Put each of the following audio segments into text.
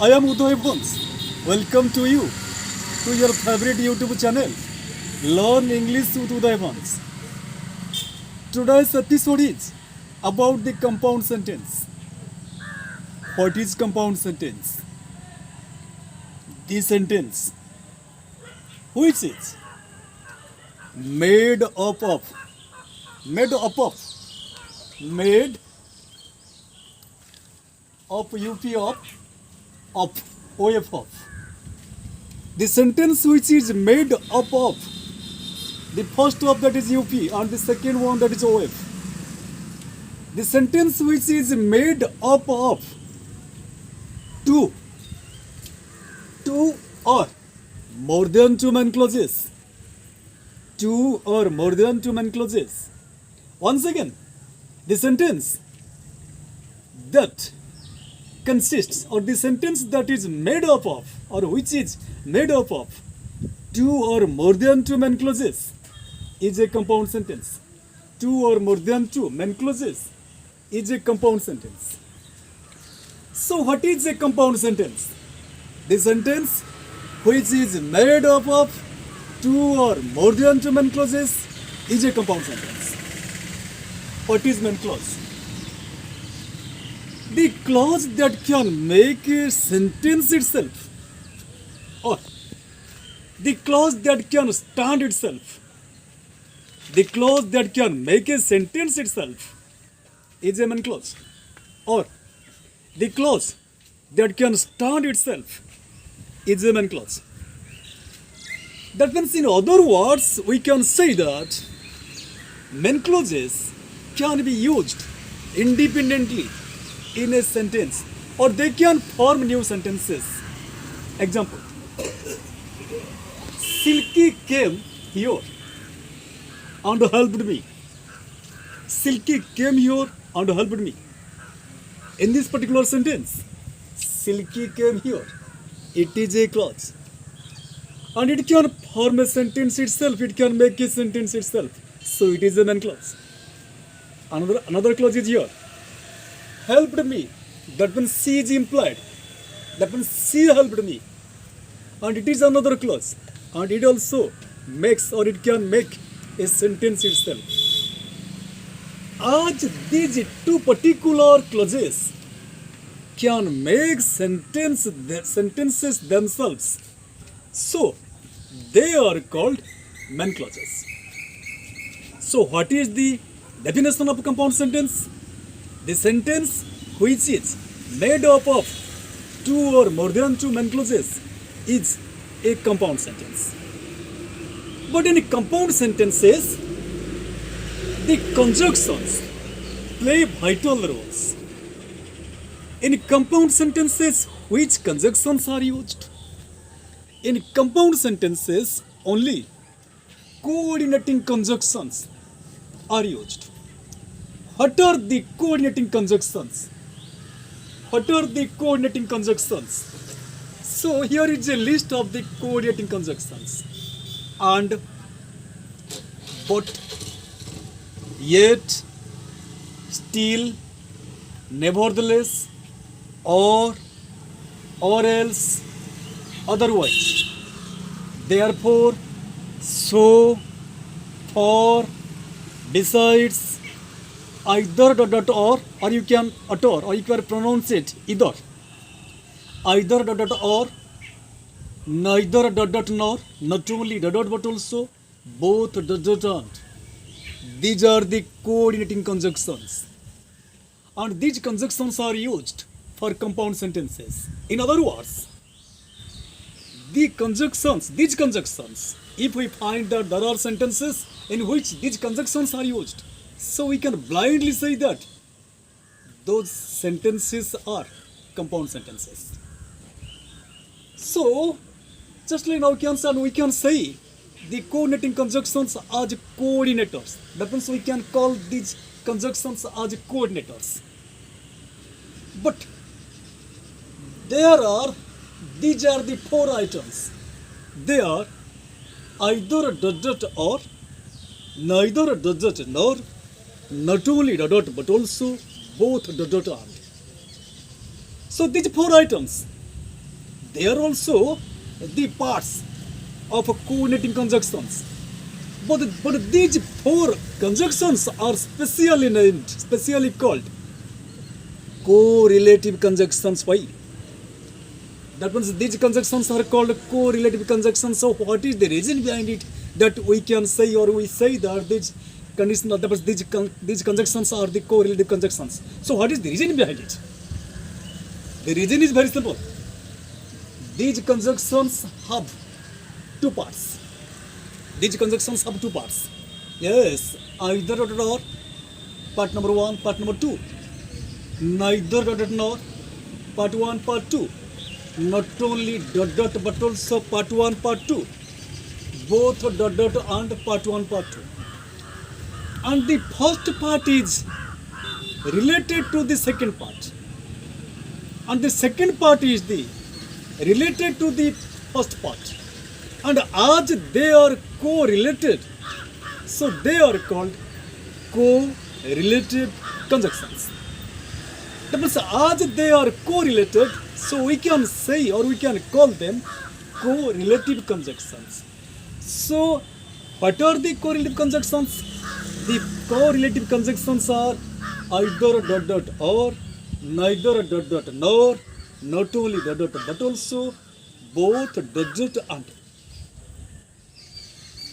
I am Uday Bons. Welcome to you to your favorite YouTube channel, Learn English with Uday Bons. Today's episode is about the compound sentence. What is compound sentence? The sentence which is made up of made up of made of up of the sentence which is made up of the first of that is up and the second one that is of. The sentence which is made up of two or more than two main clauses. Two or more than two main clauses. Once again, the sentence that consists or the sentence that is made up of or which is made up of two or more than two main clauses is a compound sentence. Two or more than two main clauses is a compound sentence. So what is a compound sentence? The sentence which is made up of two or more than two main clauses is a compound sentence. What is main clause? The clause that can make a sentence itself, or the clause that can stand itself, the clause that can make a sentence itself is a main clause, or the clause that can stand itself is a main clause. That means, in other words, we can say that main clauses can be used independently in a sentence, or they can form new sentences. Example: Silky came here and helped me. Silky came here and helped me. In this particular sentence, Silky came here. It is a clause. And it can form a sentence itself. It can make a sentence itself. So it is a main clause. Another clause is here. Helped me. That means she is implied. That means she helped me. And it is another clause. And it also makes or it can make a sentence itself. As these two particular clauses can make sentences themselves, so they are called main clauses. So what is the definition of a compound sentence? The sentence which is made up of two or more than two main clauses is a compound sentence. But in compound sentences, the conjunctions play vital roles. In compound sentences, which conjunctions are used? In compound sentences, only coordinating conjunctions are used. What are the coordinating conjunctions? What are the coordinating conjunctions? So here is a list of the coordinating conjunctions. And, but, yet, still, nevertheless, or else, otherwise, therefore, so, for, besides, either or you can or you can pronounce it either. Either or, neither nor, not only but also both and. These are the coordinating conjunctions. And these conjunctions are used for compound sentences. In other words, these conjunctions, if we find that there are sentences in which these conjunctions are used, so we can blindly say that those sentences are compound sentences. So, just like now we can say the coordinating conjunctions as coordinators. That means we can call these conjunctions as coordinators. But these are the four items. They are either or, neither nor, not only but also both and. So these four items they are also the parts of coordinating conjunctions. But these four conjunctions are specially named, specially called correlative conjunctions. Why? That means these conjunctions are called correlative conjunctions. So what is the reason behind it that we can say, or we say that these conditions, that means these conjunctions are the correlative conjunctions. So what is the reason behind it? The reason is very simple. These conjunctions have two parts. These conjunctions have two parts. Yes, either dot or part number one, part number two. Neither dot nor part one, part two. Not only dot but also part one, part two. Both dot and part one, part two. And the first part is related to the second part. And the second part is the related to the first part. And as they are correlated, so they are called correlative conjunctions. That means as they are correlated, so we can say, or we can call them correlative conjunctions. So what are the correlative conjunctions? The correlative conjunctions are either dot or, neither dot nor, not only dot but also both dot and.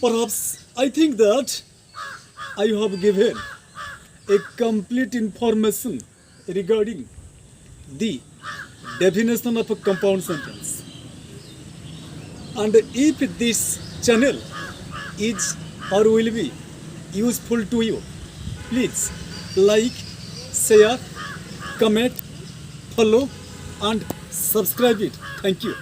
Perhaps I think that I have given a complete information regarding the definition of a compound sentence. And if this channel is or will be useful to you, please like, share, comment, follow and subscribe it. Thank you.